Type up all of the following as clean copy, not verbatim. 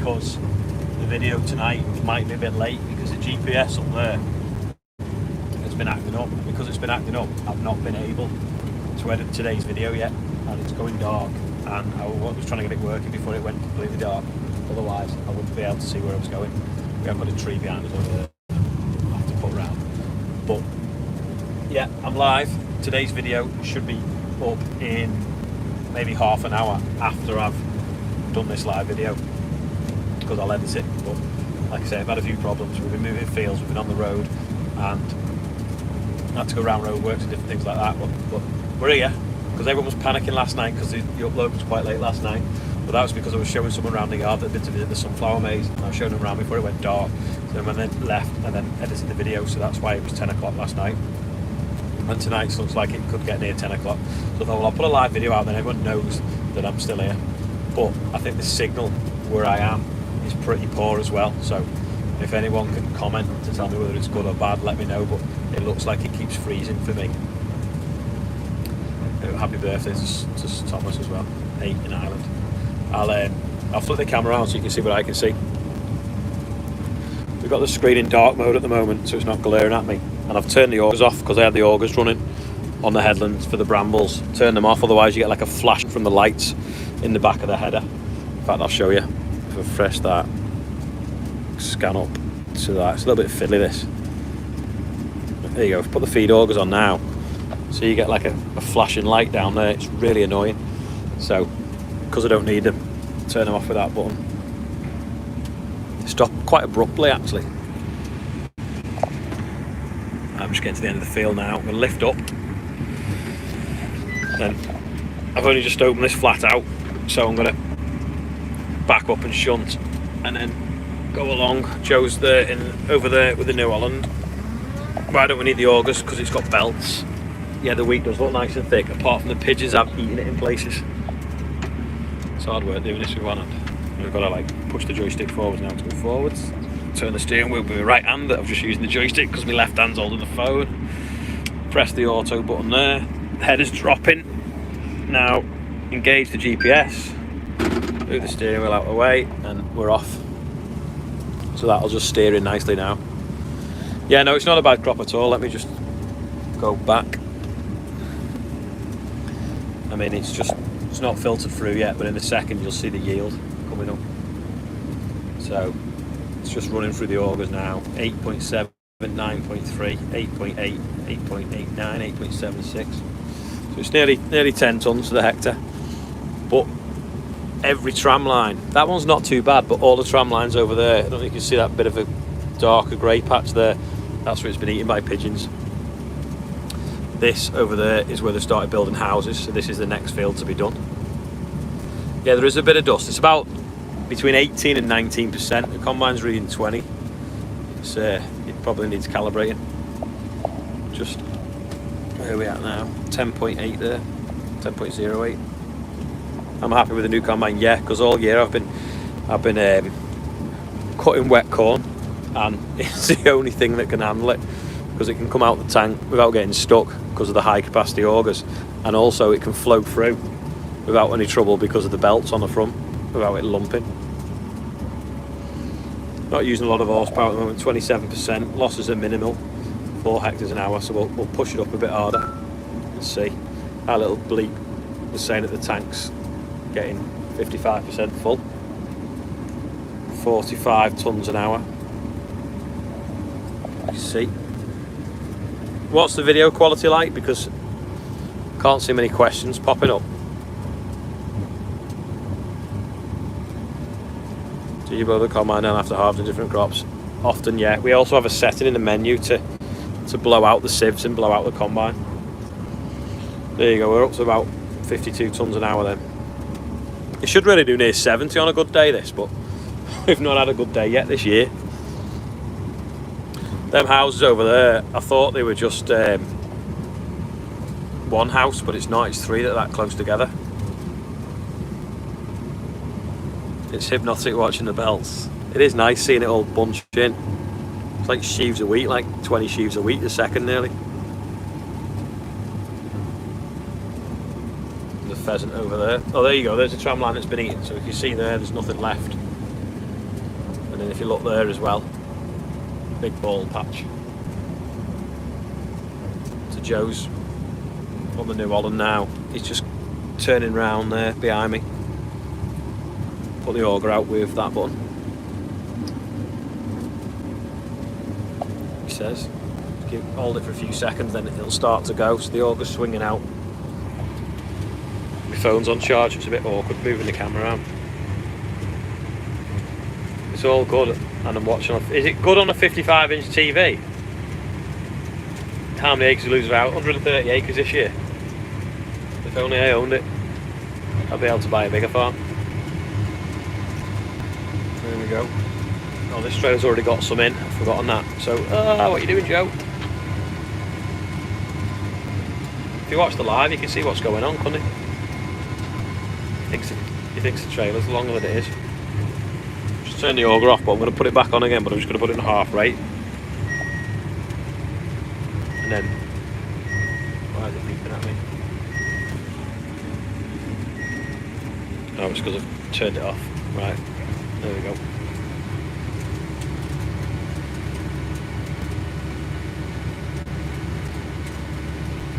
because the video tonight might be a bit late because the GPS up there has been acting up. Because it's been acting up, I've not been able to edit today's video yet, and it's going dark, and I was trying to get it working before it went completely dark. Otherwise, I wouldn't be able to see where I was going. We haven't got a tree behind us over there. I'll have to put round. But yeah, I'm live. Today's video should be up in maybe half an hour after I've done this live video, because I'll edit it. But like I say, I've had a few problems. We've been moving fields, we've been on the road, and I had to go around roadworks and different things like that. But we're here because everyone was panicking last night because the upload was quite late last night. But that was because I was showing someone around the yard that had been to visit the sunflower maze, and I was showing them around before it went dark. So then I left and then edited the video, so that's why it was 10 o'clock last night. And tonight looks like it could get near 10 o'clock. So I thought, well, I'll put a live video out, then everyone knows that I'm still here. But I think the signal where I am is pretty poor as well. So if anyone can comment to tell me whether it's good or bad, let me know. But it looks like it keeps freezing for me. Happy birthday to Thomas as well, 8 in Ireland. I'll flip the camera around so you can see what I can see. We've got the screen in dark mode at the moment, so it's not glaring at me. And I've turned the augers off because I had the augers running on the headlands for the brambles. Turn them off, otherwise you get like a flash from the lights in the back of the header. In fact, I'll show you. If I refresh that, scan up to that. It's a little bit fiddly, this. There you go. Put the feed augers on now, so you get like a flashing light down there. It's really annoying. So, because I don't need them, turn them off with that button. Stop quite abruptly, actually. I'm just getting to the end of the field now. I'm going to lift up. Then I've only just opened this flat out, so I'm going to back up and shunt, and then go along. Joe's there over there with the New Holland. Why don't we need the augers? Because it's got belts. Yeah, the wheat does look nice and thick, apart from the pigeons have eaten it in places. It's hard work doing this with one hand. We've got to like push the joystick forwards now to go forwards. Turn the steering wheel with my right hand. I'm just using the joystick because my left hand's holding the phone. Press the auto button there. The header's dropping. Now engage the GPS. Move the steering wheel out of the way, and we're off. So that'll just steer in nicely now. Yeah, no, it's not a bad crop at all. Let me just go back. I mean, it's not filtered through yet, but in a second you'll see the yield coming up. So it's just running through the augers now. 8.7, 9.3, 8.8, 8.89, 8.76. So it's nearly 10 tonnes to the hectare. But every tram line, that one's not too bad, but all the tram lines over there, I don't know if you can see that bit of a darker grey patch there. That's where it's been eaten by pigeons. This over there is where they started building houses, so this is the next field to be done. Yeah, there is a bit of dust. It's about between 18 and 19%. The combine's reading 20. It's, it probably needs calibrating. Just where are we at now? 10.8 there, 10.08. I'm happy with the new combine, yeah, because all year I've been cutting wet corn, and it's the only thing that can handle it, because it can come out the tank without getting stuck because of the high capacity augers, and also it can flow through without any trouble because of the belts on the front, without it lumping. Not using a lot of horsepower at the moment, 27%. Losses are minimal, 4 hectares an hour, so we'll push it up a bit harder and see. Our little bleep was saying that the tank's getting 55% full, 45 tonnes an hour. You see. What's the video quality like? Because I can't see many questions popping up. Do you blow the combine down after harvesting different crops? Often, yeah. We also have a setting in the menu to blow out the sieves and blow out the combine. There you go, we're up to about 52 tonnes an hour then. It should really do near 70 on a good day, this, but we've not had a good day yet this year. Them houses over there, I thought they were just one house, but it's not. It's 3 that are that close together. It's hypnotic watching the belts. It is nice seeing it all bunched in. It's like sheaves of wheat, like 20 sheaves of wheat a second nearly. There's a pheasant over there. Oh, there you go. There's a tram line that's been eaten. So if you see there's nothing left. And then if you look there as well, big ball patch. So Joe's on the New Holland now. He's just turning round there behind me. Put the auger out with that button. He says, hold it for a few seconds, then it'll start to go. So the auger's swinging out. My phone's on charge, it's a bit awkward moving the camera around. It's all good, and I'm watching. Is it good on a 55-inch TV? How many acres we lose about 130 acres this year? If only I owned it, I'd be able to buy a bigger farm. There we go. Oh, this trailer's already got some in. I've forgotten that. So, what are you doing, Joe? If you watch the live, you can see what's going on, can't you? He thinks the trailer's longer than it is. Just turn the auger off, but I'm going to put it back on again. But I'm just going to put it in half rate. And then, why is it beeping at me? Oh, it's because I've turned it off. Right, there we go.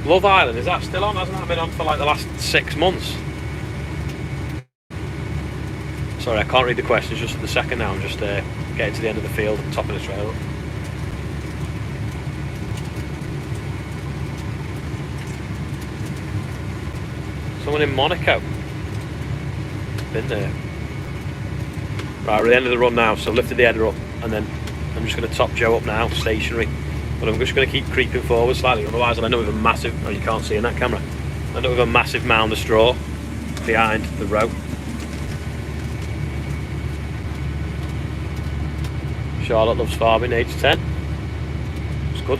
Love Island, is that still on? Hasn't that been on for like the last 6 months? Sorry, I can't read the questions just at the second now. I'm just getting to the end of the field, top of the trail. Someone in Monaco. Been there. Right, we're at the end of the run now, so I've lifted the header up, and then I'm just going to top Joe up now, stationary. But I'm just going to keep creeping forward slightly, otherwise I'll end up with a massive, oh you can't see in that camera, I'll end up with a massive mound of straw behind the row. Charlotte loves farming, age 10. It's good.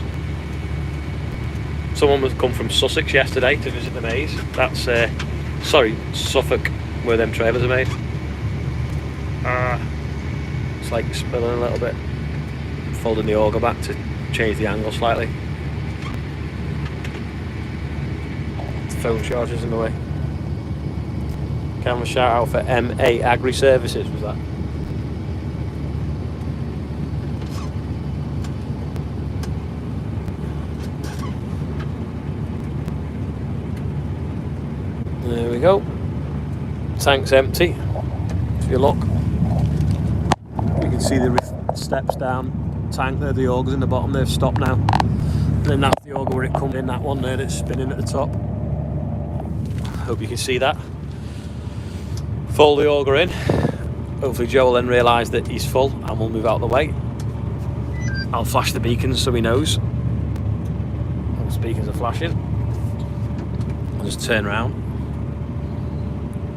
Someone was come from Sussex yesterday to visit the maze. That's, sorry, Suffolk, where them trailers are made. It's like spilling a little bit. I'm folding the auger back to change the angle slightly. The phone charger's in the way. Camera shout out for MA Agri Services, was that? There we go. Tank's empty. If you look, you can see the steps down. Tank there, the auger's in the bottom, they've stopped now. And then that's the auger where it comes in, that one there that's spinning at the top. Hope you can see that. Fold the auger in. Hopefully Joe will then realise that he's full and we'll move out of the way. I'll flash the beacons so he knows. The beacons are flashing. I'll just turn around.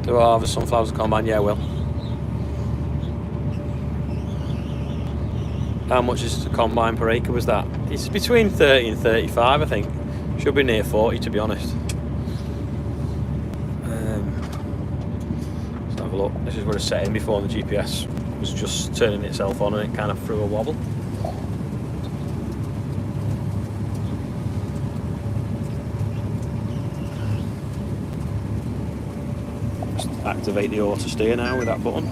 Do I harvest sunflowers at combine? Yeah, I will. How much is the combine per acre was that? It's between 30 and 35, I think. Should be near 40 to be honest. Let's have a look. This is where it's set in before, and the GPS was just turning itself on and it kind of threw a wobble. Just activate the auto steer now with that button.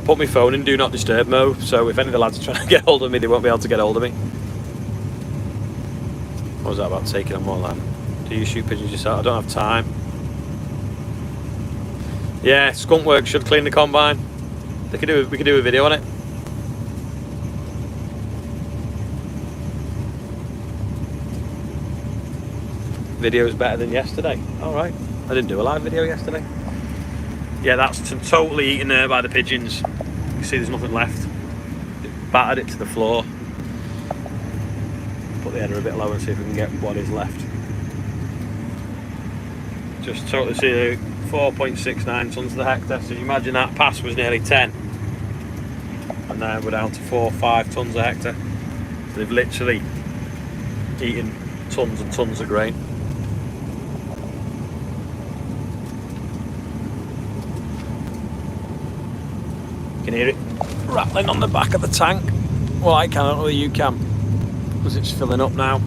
Put my phone in do not disturb mode, so if any of the lads are trying to get hold of me, they won't be able to get hold of me. What was that about taking on more land? Do you shoot pigeons yourself? I don't have time. Yeah, Skunkworks should clean the combine. We could do a video on it. Video's better than yesterday. Alright. I didn't do a live video yesterday. Yeah, that's totally eaten there by the pigeons. You can see there's nothing left. It battered it to the floor. Put the header a bit lower and see if we can get what is left. Just totally see 4.69 tonnes to the hectare. So you imagine that pass was nearly 10. And now we're down to 4 or 5 tonnes a hectare. So they've literally eaten tonnes and tonnes of grain. You can hear it rattling on the back of the tank. Well, I can't, or you can, because it's filling up now.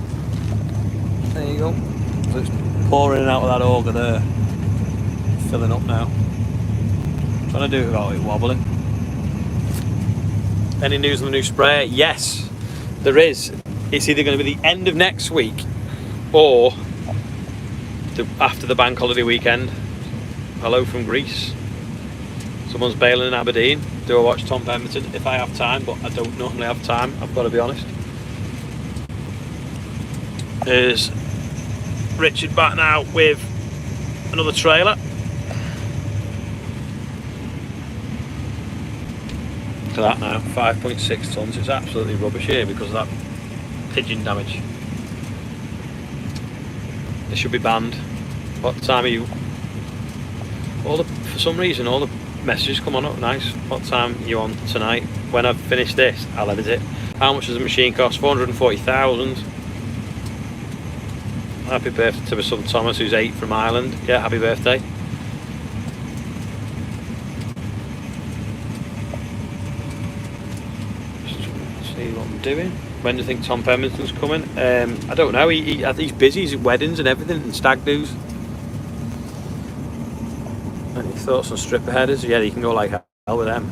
There you go. So it's pouring out of that auger there. Filling up now. Trying to do it without it wobbling. Any news on the new sprayer? Yes, there is. It's either going to be the end of next week or after the bank holiday weekend. Hello from Greece. Someone's bailing in Aberdeen. Do I watch Tom Pemberton if I have time? But I don't normally have time, I've got to be honest. There's Richard back now with another trailer. To that now, 5.6 tons. It's absolutely rubbish here because of that pigeon damage. They should be banned. What time are you? For some reason, all the messages come on up nice. What time are you on tonight? When I've finished this, I'll edit it. How much does the machine cost? 440,000. Happy birthday to my son Thomas, who's 8 from Ireland. Yeah, happy birthday. See what I'm doing. When do you think Tom Pemberton's coming? I don't know. He's busy. He's at weddings and everything and stag do's. Any thoughts on stripper headers? Yeah, you can go like hell with them.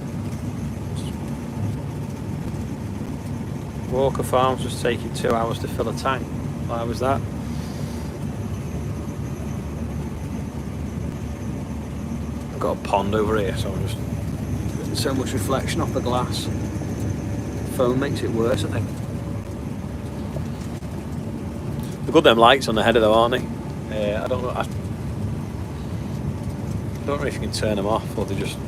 Walker Farms was taking 2 hours to fill a tank. Why was that? I've got a pond over here, so I'm just getting so much reflection off the glass. Foam makes it worse, I think. They're good, them lights on the header though, aren't they? I don't know. I don't know if you can turn them off or they just.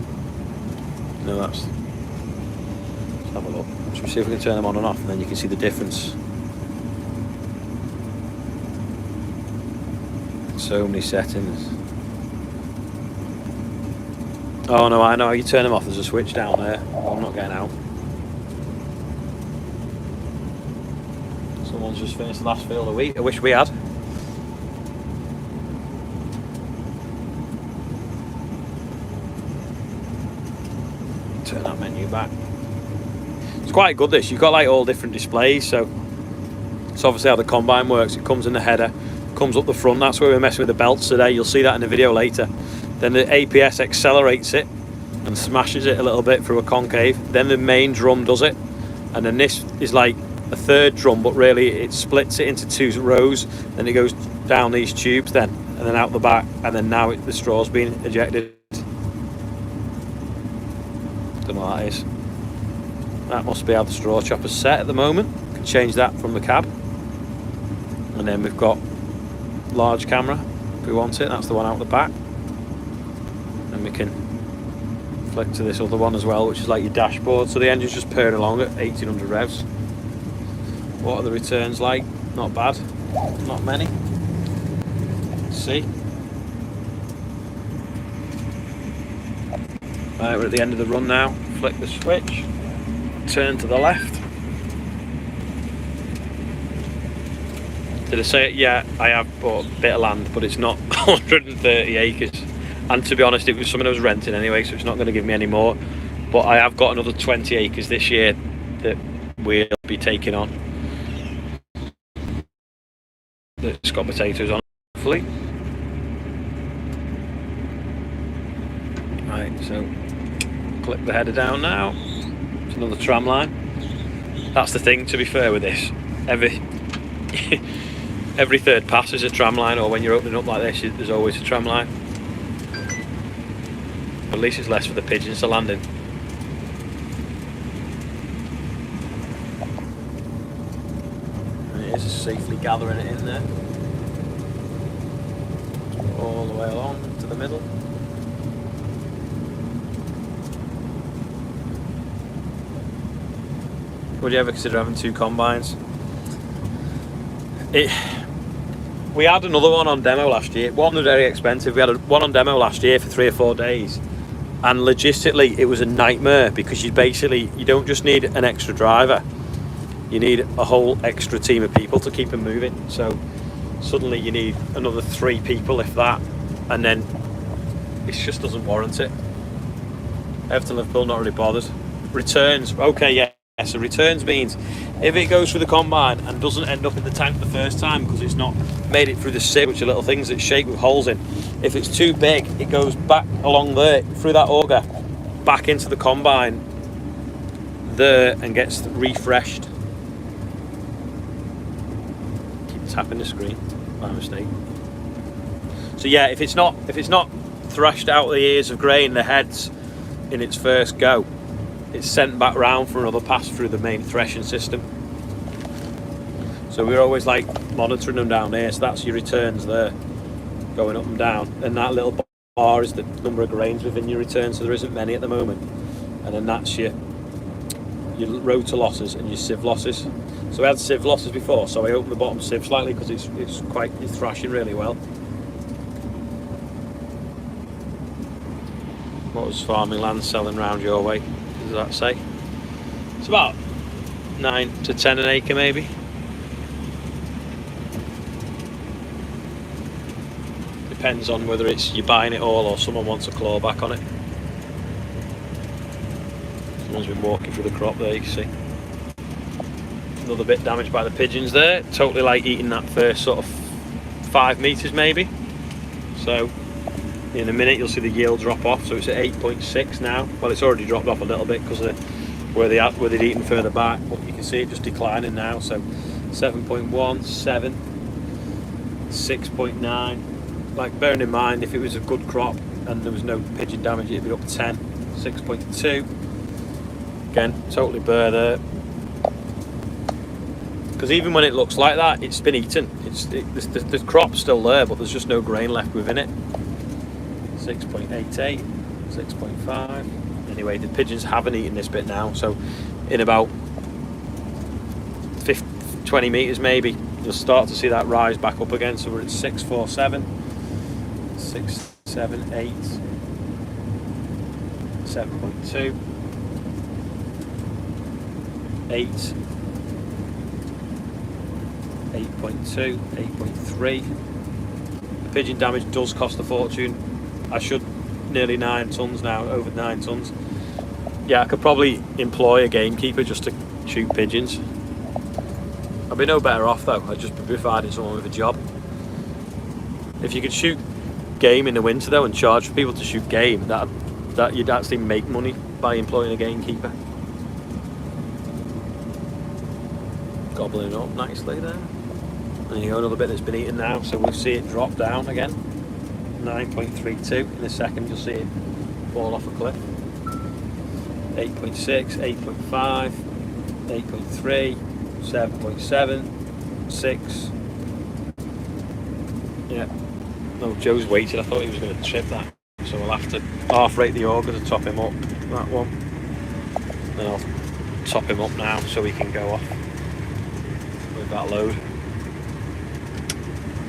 No, that's. Let's have a look. Should we see if we can turn them on and off, and then you can see the difference. So many settings. Oh no, I know how you turn them off. There's a switch down there. Oh, I'm not getting out. Someone's just finished the last field of wheat. I wish we had. Turn that menu back. It's quite good this. You've got like all different displays, so it's obviously how the combine works. It comes in the header, comes up the front. That's where we're messing with the belts today. You'll see that in the video later. Then the APS accelerates it and smashes it a little bit through a concave. Then the main drum does it, and then this is like a third drum, but really it splits it into 2 rows. Then it goes down these tubes, then and then out the back, and then now the straw's being ejected. Don't know what that is. That must be how the straw chopper's set at the moment. You can change that from the cab. And then we've got large camera if we want it. That's the one out the back. And we can flick to this other one as well, which is like your dashboard. So the engine's just purring along at 1800 revs. What are the returns like? Not bad. Not many. Let's see. Right, we're at the end of the run now. Flick the switch. Turn to the left. Did I say it? Yeah, I have bought a bit of land, but it's not 130 acres. And to be honest, it was something I was renting anyway, so it's not going to give me any more. But I have got another 20 acres this year that we'll be taking on. That's got potatoes on, hopefully. Right, so clip the header down now. It's another tram line. That's the thing, to be fair with this. Every third pass is a tram line, or when you're opening up like this, there's always a tram line. At least it's less for the pigeons to land in. And it is safely gathering it in there. All the way along to the middle. Would you ever consider having 2 combines? We had another one on demo last year. It wasn't very expensive. We had one on demo last year for 3 or 4 days, and logistically it was a nightmare because you don't just need an extra driver, you need a whole extra team of people to keep them moving. So suddenly you need another 3 people, if that, and then it just doesn't warrant it. Everton, Liverpool, not really bothered. Returns, okay, yeah. So returns means if it goes through the combine and doesn't end up in the tank the first time because it's not made it through the sieve, which are little things that shake with holes in. If it's too big, it goes back along there through that auger back into the combine there and gets refreshed. Keep tapping the screen by mistake. So yeah, if it's not thrashed out of the ears of grain, the heads in its first go, it's sent back round for another pass through the main threshing system. So we're always like monitoring them down here. So that's your returns there, going up and down, and that little bar is the number of grains within your return. So there isn't many at the moment, and then that's your rotor losses and your sieve losses. So we had sieve losses before, so I opened the bottom sieve slightly because it's thrashing really well. What was farming land selling round your way? Does that say? It's about 9 to 10 an acre maybe. Depends on whether it's you're buying it all or someone wants a clawback on it. Someone's been walking through the crop there, you can see. Another bit damaged by the pigeons there. Totally like eating that first sort of 5 metres maybe. So in a minute you'll see the yield drop off. So it's at 8.6 now. Well, it's already dropped off a little bit because of where they'd eaten further back, but you can see it just declining now. So 7.1, 7, 6.9. Like, bearing in mind if it was a good crop and there was no pigeon damage, it'd be up 10. 6.2. Again, totally bare there. Because even when it looks like that, it's been eaten. The crop's still there, but there's just no grain left within it. 6.88, 6.5. Anyway, the pigeons haven't eaten this bit now, so in about 20 metres maybe, you'll start to see that rise back up again. So we're at 6.47, 6.78, 7.2, 8, 8.2, 8.3. The pigeon damage does cost a fortune. I should nearly 9 tonnes now, over 9 tonnes. Yeah, I could probably employ a gamekeeper just to shoot pigeons. I'd be no better off though. I'd just be providing someone with a job. If you could shoot game in the winter though and charge for people to shoot game, that you'd actually make money by employing a gamekeeper. Gobbling up nicely there. And you go, another bit that's been eaten now, so we'll see it drop down again. 9.32. In a second you'll see it fall off a cliff. 8.6, 8.5, 8.3, 7.7, 6. Yeah. No, Joe's waited. I thought he was going to trip that. So we'll have to half rate the auger to top him up. That one. Then I'll top him up now so he can go off with that load.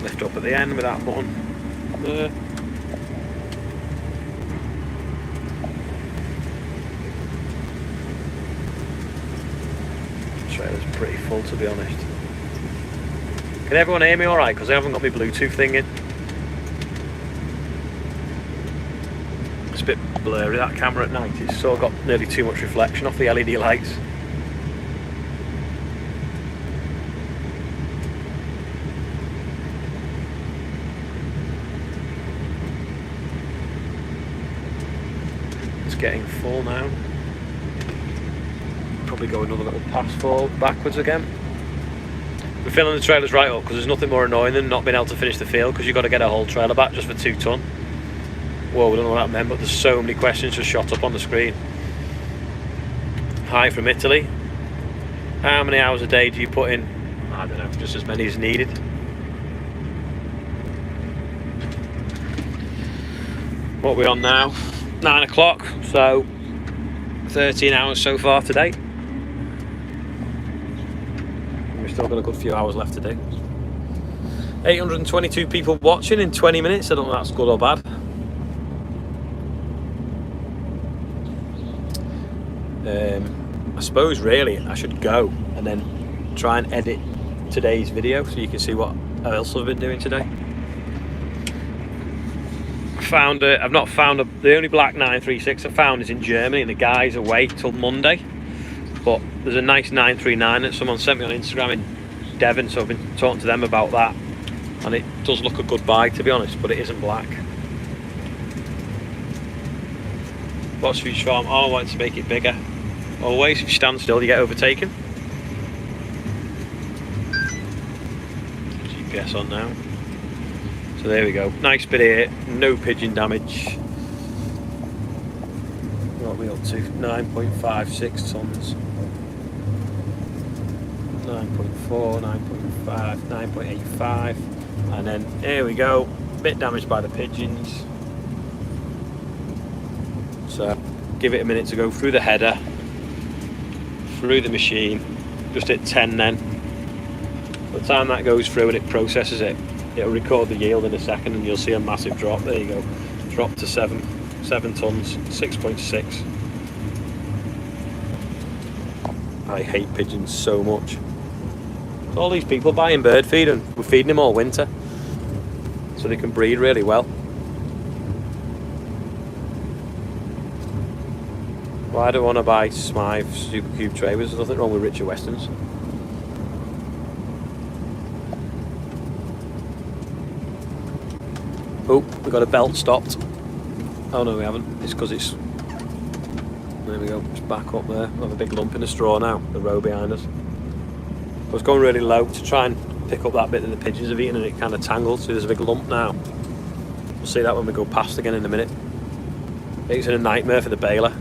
Lift up at the end with that button there. The trailer's pretty full, to be honest. Can everyone hear me alright? Because I haven't got my Bluetooth thing in. It's a bit blurry, that camera at night. It's sort of got nearly too much reflection off the LED lights. Getting full now. Probably go another little pass forward backwards again. We're filling the trailers right up because there's nothing more annoying than not being able to finish the field because you've got to get a whole trailer back just for 2 tonne. Whoa, we don't know what that meant, but there's so many questions just shot up on the screen. Hi from Italy. How many hours a day do you put in? I don't know, just as many as needed. What are we on now? 9 o'clock, so 13 hours so far today. We've still got a good few hours left to do. 822 people watching in 20 minutes. I don't know if that's good or bad. I suppose really I should go and then try and edit today's video so you can see what else I've been doing today. I've not found the only black 936 I found is in Germany, and the guy's away till Monday. But there's a nice 939 that someone sent me on Instagram in Devon, so I've been talking to them about that, and it does look a good buy, to be honest, but it isn't black. What's for each farm? Oh, I wanted to make it bigger. Always, if you stand still, you get overtaken. GPS on now. So there we go. Nice bit here. No pigeon damage. What are we up to? 9.56 tons. 9.4, 9.5, 9.85. And then here we go. Bit damaged by the pigeons. So give it a minute to go through the header, through the machine. Just hit 10 then. By the time that goes through and it processes it, it'll record the yield in a second and you'll see a massive drop. There you go. Drop to 7 tons, 6.6. I hate pigeons so much. All these people buying bird feed and we're feeding them all winter so they can breed really well. Why do I want to buy Smythe Super Cube trailers? There's nothing wrong with Richard Weston's. Oh, we got a belt stopped. Oh no, we haven't. It's because it's... There we go, it's back up there. We have a big lump in the straw now, the row behind us. I was going really low to try and pick up that bit that the pigeons have eaten and it kind of tangled, so there's a big lump now. We'll see that when we go past again in a minute. It's a nightmare for the baler.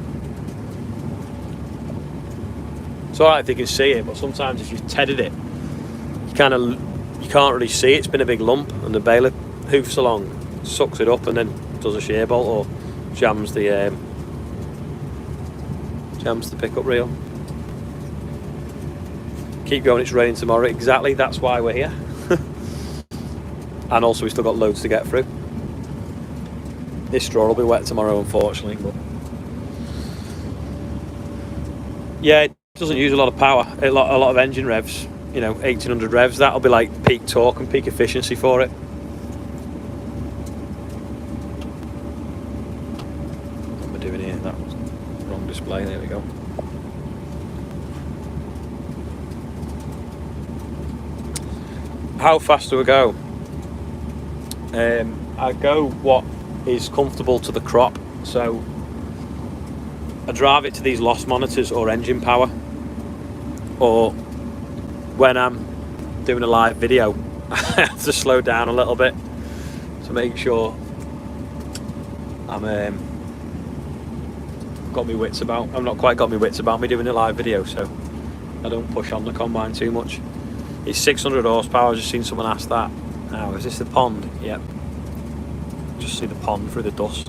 It's alright if you can see it, but sometimes if you've tedded it, you can't really see it. It's been a big lump and the baler hoofs along, sucks it up and then does a shear bolt or jams the pickup reel. Keep going, it's raining tomorrow. Exactly, that's why we're here. And also we've still got loads to get through. This straw will be wet tomorrow, unfortunately. But yeah, it doesn't use a lot of power. A lot of engine revs. You know, 1800 revs. That'll be like peak torque and peak efficiency for it. What am I doing here? That was wrong display. There we go. How fast do I go? I go what is comfortable to the crop. So I drive it to these loss monitors or engine power, or when I'm doing a live video I have to slow down a little bit to make sure I'm got my wits about. I've not quite got my wits about me doing a live video, so I don't push on the combine too much. It's 600 horsepower. I've just seen someone ask that. Now, is this the pond? Yep. Just see the pond through the dust.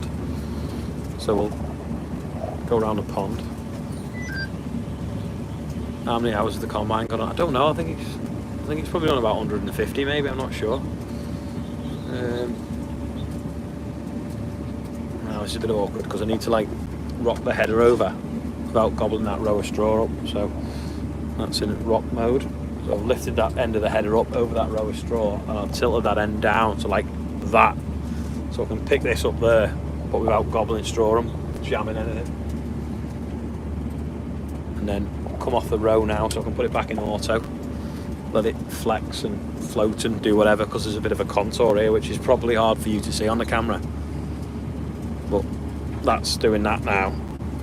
So we'll go around the pond. How many hours has the combine gone on? I don't know. I think it's probably on about 150 maybe. I'm not sure. Now this is a bit awkward because I need to like rock the header over without gobbling that row of straw up. So that's in rock mode. So I've lifted that end of the header up over that row of straw and I've tilted that end down to like that. So I can pick this up there, but without gobbling straw and jamming anything. And then come off the row now so I can put it back in auto. Let it flex and float and do whatever, because there's a bit of a contour here which is probably hard for you to see on the camera. But that's doing that now.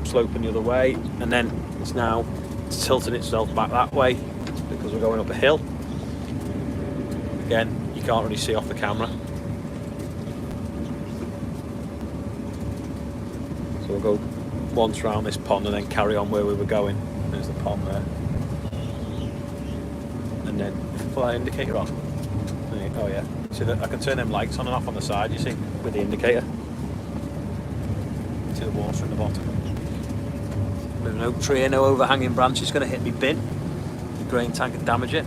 Sloping the other way, and then it's now tilting itself back that way because we're going up a hill. Again, you can't really see off the camera. So we'll go once round this pond and then carry on where we were going. There's the pond there. And then if I put that indicator on, oh yeah, see that I can turn them lights on and off on the side, you see, with the indicator. See the water in the bottom. There's no tree, no overhanging branch is going to hit me bin. The grain tank and damage it.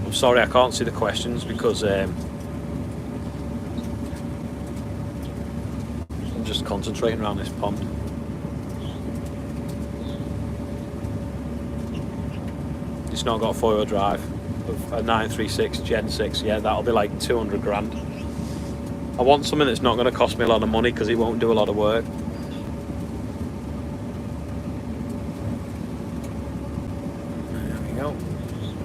I'm sorry I can't see the questions because I'm just concentrating around this pond. It's not got a 4-wheel drive. A 936 Gen 6, yeah, that'll be like 200 grand. I want something that's not going to cost me a lot of money because it won't do a lot of work. There we go.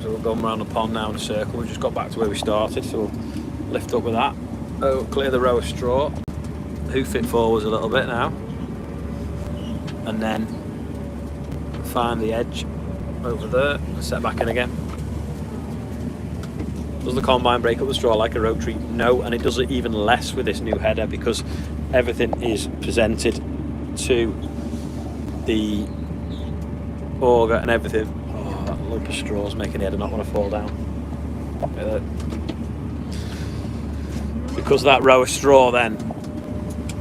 So we're going around the pond now in a circle. We've just got back to where we started, so we'll lift up with that. Oh, clear the row of straw. hoof it forwards a little bit now, and then find the edge over there and set back in again. Does the combine break up the straw like a rotary? No, and it does it even less with this new header because everything is presented to the auger and everything. Oh, that lump of straw is making the header not want to fall down. Because of that row of straw, then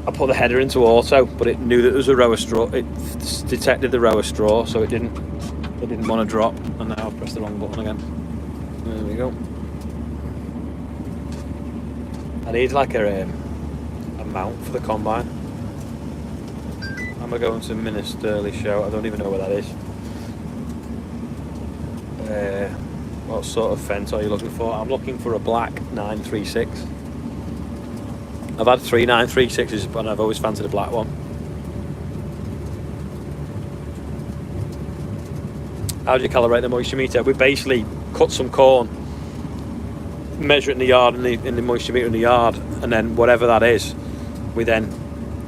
I put the header into auto, but it knew that there was a row of straw. It detected the row of straw, so it didn't want to drop. And now I've pressed the wrong button again. There we go. I need like a mount for the combine. I'm going to Minsterley show. I don't even know where that is. What sort of fence are you looking for? I'm looking for a black 936. I've had 3 936s, but I've always fancied a black one. How do you calibrate the moisture meter? We basically cut some corn, measure it in the yard, in the moisture meter in the yard, and then whatever that is, we then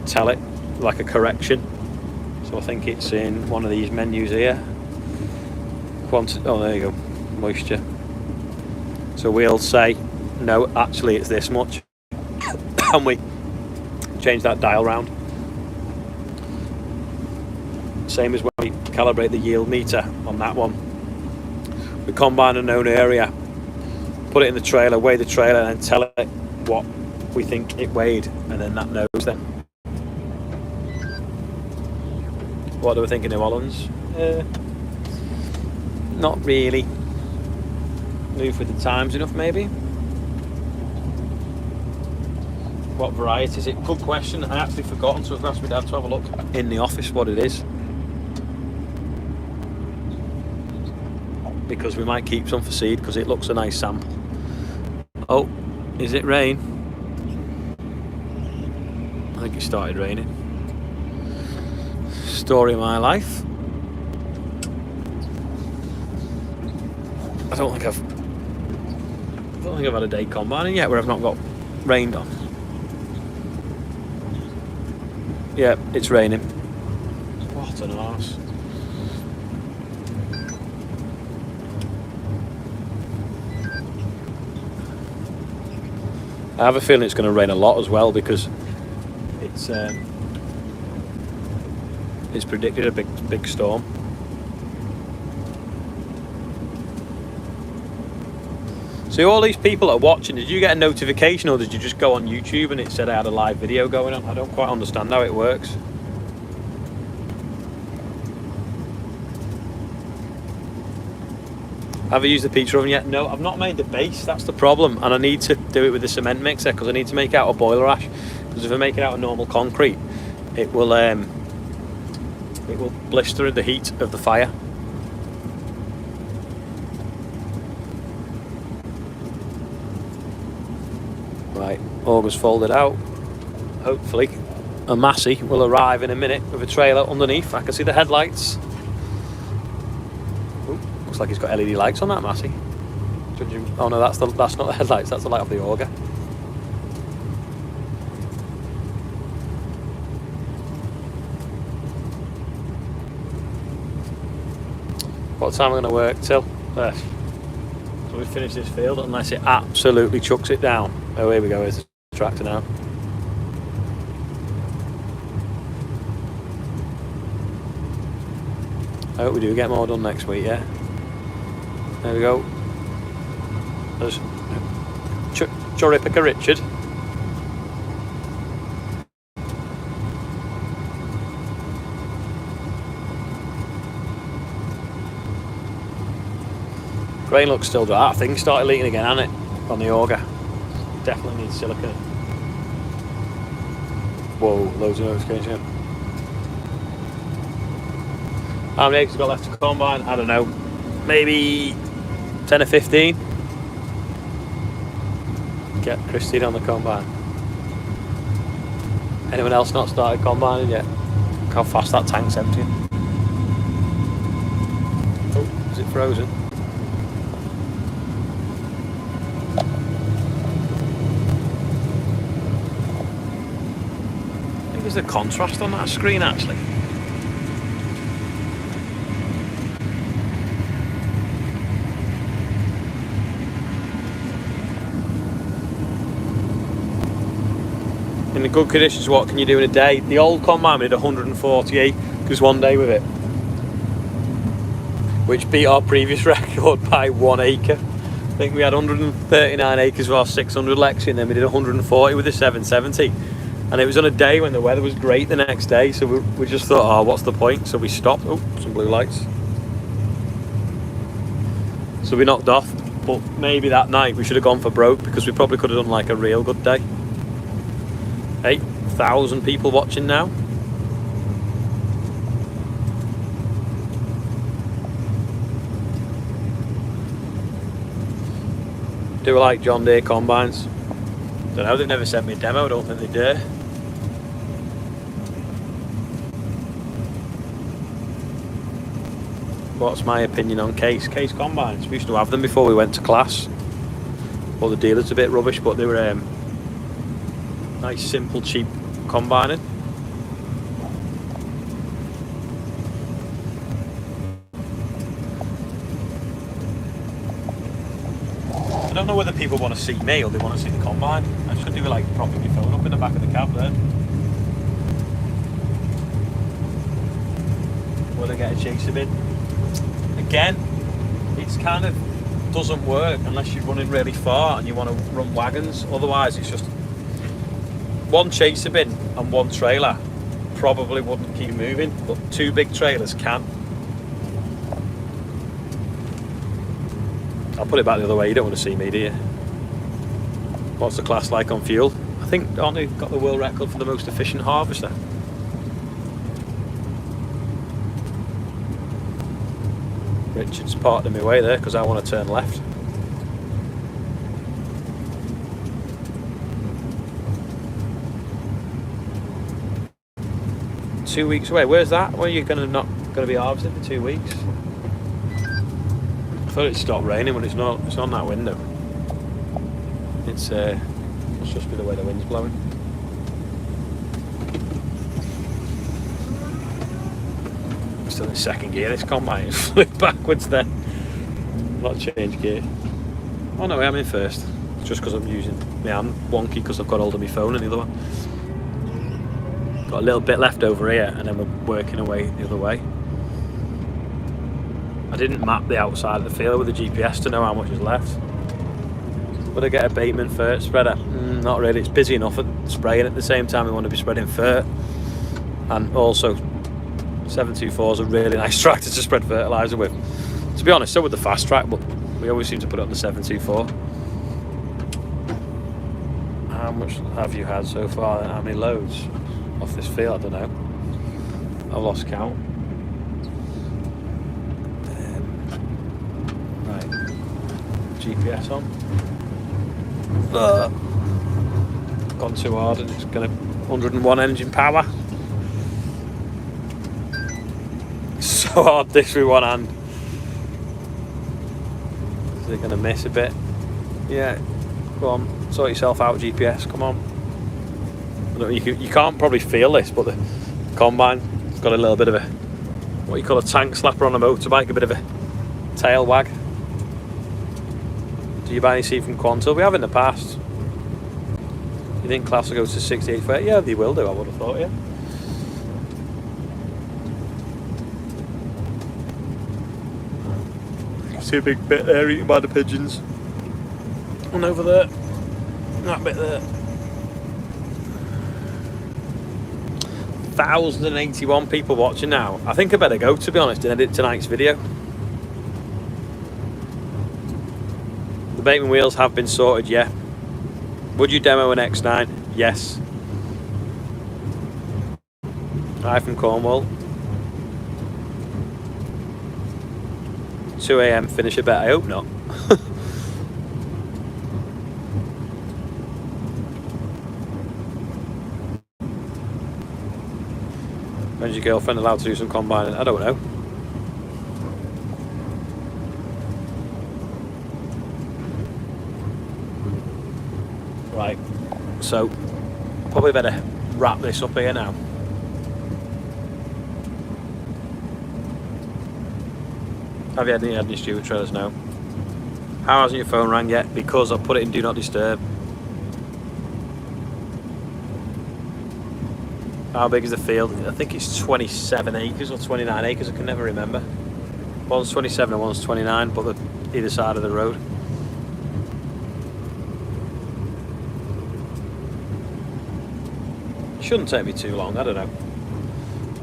tell it like a correction. So I think it's in one of these menus here. Oh, there you go, moisture. So we'll say, no, actually it's this much, and we change that dial round. Same as when we calibrate the yield meter on that one. We combine a known area, put it in the trailer, weigh the trailer, and then tell it what we think it weighed, and then that knows then. What do we think of New Hollands? Not really. Move with the times enough, maybe. What variety is it? Good question. I actually forgotten, so I've asked my dad to have a look in the office what it is. Because we might keep some for seed because it looks a nice sample. Oh, is it rain? I think it started raining. Story of my life. I don't think I've had a day combining yet where I've not got rained on. Yeah, it's raining. What an arse. I have a feeling it's going to rain a lot as well because it's predicted a big storm. So all these people that are watching, did you get a notification or did you just go on YouTube and it said I had a live video going on? I don't quite understand how it works. Have I used the pizza oven yet? No, I've not made the base. That's the problem, and I need to do it with the cement mixer because I need to make it out of boiler ash. Because if I make it out of normal concrete, it will blister in the heat of the fire. Right, auger's folded out. Hopefully, a Massey will arrive in a minute with a trailer underneath. I can see the headlights. Looks like he's got LED lights on that Massey. Oh no, that's not the headlights. That's the light of the auger. What time am I going to work till? So we finish this field unless it absolutely chucks it down. Oh, here we go. Here's the tractor now. I hope we do get more done next week, yeah? There we go. There's Cherry Picker Richard. Grain looks still dry. I think started leaking again, hasn't it? On the auger. Definitely needs silicone. Whoa, loads of notifications. How many eggs have got left to combine? I don't know. Maybe 10 or 15. Get Christine on the combine. Anyone else not started combining yet? Look how fast that tank's emptying. Oh, is it frozen? think there's a contrast on that screen actually. In the good conditions, what can you do in a day? The old combine did 148 because one day with it, which beat our previous record by 1 acre. I think we had 139 acres with our 600 Lexi, and then we did 140 with the 770. And it was on a day when the weather was great the next day, so we just thought, oh, what's the point? So we stopped. Oh, some blue lights. So we knocked off, but maybe that night we should have gone for broke, because we probably could have done like a real good day. 8,000 people watching now. Do I like John Deere combines? Don't know, they've never sent me a demo, I don't think they dare. What's my opinion on Case combines? We used to have them before we went to class. All the dealers a bit rubbish, but they were nice, simple, cheap combining. I don't know whether people want to see me or they want to see the combine. I should do like propping your phone up in the back of the cab there. Will I get a chaser bin? Again, it's kind of doesn't work unless you're running really far and you want to run wagons. Otherwise, it's just one chaser bin and one trailer probably wouldn't keep moving, but two big trailers can. I'll put it back the other way. You don't want to see me, do you? What's the class like on fuel? I think, aren't they got the world record for the most efficient harvester? Richard's parked in my way there because I want to turn left. Two weeks away. Where's that? Where are you not going to be harvesting for 2 weeks? I thought it stopped raining when it's not. It's on that window. It's must just be the way the wind's blowing. Still in second gear. This combine is flipped backwards then. Not change gear. Oh no, I'm in first. It's just because I'm using my hand wonky because I've got hold of my phone and the other one. Got a little bit left over here, and then we're working away the other way. I didn't map the outside of the field with the GPS to know how much is left. Would I get a bateman fert spreader? Not really. It's busy enough at spraying at the same time. We want to be spreading fert, and also 724 is a really nice tractor to spread fertiliser with. To be honest, so would the fast track, but we always seem to put it on the 724. How much have you had so far? How many loads off this field? I don't know. I've lost count. Right, GPS on. Gone too hard and it's going to 101 engine power. So hard this with one hand. Is it going to miss a bit? Yeah, go on, sort yourself out, GPS, come on. You can't probably feel this, but the combine's got a little bit of a, what you call a tank slapper on a motorbike, a bit of a tail wag. Do you buy any seed from Quantil? We have in the past. You think class will go to 68 foot? Yeah, they will do, I would have thought, yeah. See a big bit there eaten by the pigeons. One over there. That bit there. 1,081 people watching now. I think I better go, to be honest, and edit tonight's video. The bateman wheels have been sorted, yeah. Would you demo an X9? Yes. Hi from Cornwall. 2 AM finish a bet, I hope not. When's your girlfriend allowed to do some combining? I don't know. Right, so probably better wrap this up here now. Have you had any stupid trailers now? How hasn't your phone rang yet? Because I put it in Do Not Disturb. How big is the field? I think it's 27 acres or 29 acres, I can never remember. One's 27 and one's 29, but they're either side of the road. Shouldn't take me too long, I don't know.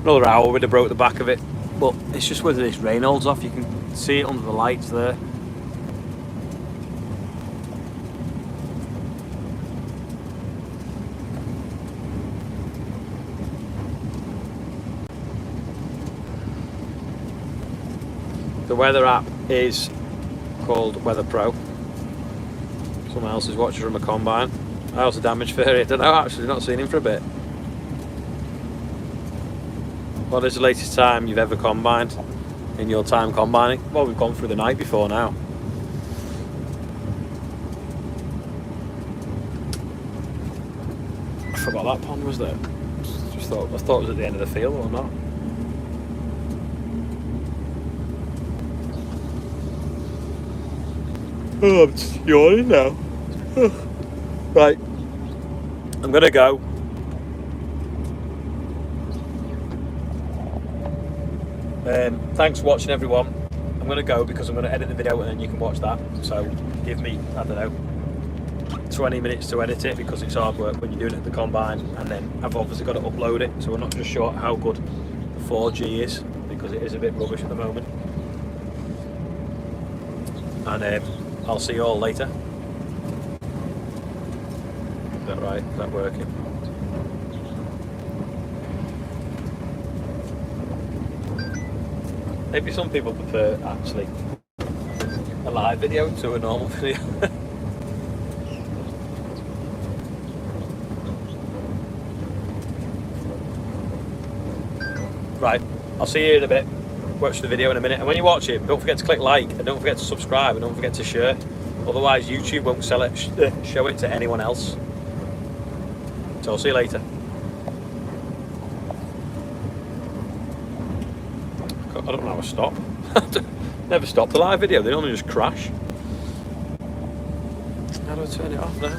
Another hour would have broke the back of it, but it's just whether this rain holds off. You can see it under the lights there. The weather app is called Weather Pro. Someone else is watching from a combine. How's the damage fairy? I don't know, actually, not seen him for a bit. What is the latest time you've ever combined in your time combining? Well, we've gone through the night before now. I forgot that pond was there. I thought it was at the end of the field or not. Oh, I'm just yawning now. Right, I'm gonna go. Thanks for watching, everyone. I'm gonna go because I'm gonna edit the video and then you can watch that. So give me, I don't know, 20 minutes to edit it because it's hard work when you're doing it at the combine, and then I've obviously got to upload it, so we're not just sure how good the 4G is because it is a bit rubbish at the moment. And I'll see you all later. Is that right? Is that working? Maybe some people prefer actually a live video to a normal video. Right, I'll see you in a bit. Watch the video in a minute, and when you watch it, don't forget to click like, and don't forget to subscribe, and don't forget to share. Otherwise YouTube won't show it to anyone else. So I'll see you later. I don't know how to stop. Never stop the live video, they only just crash. How do I turn it off now?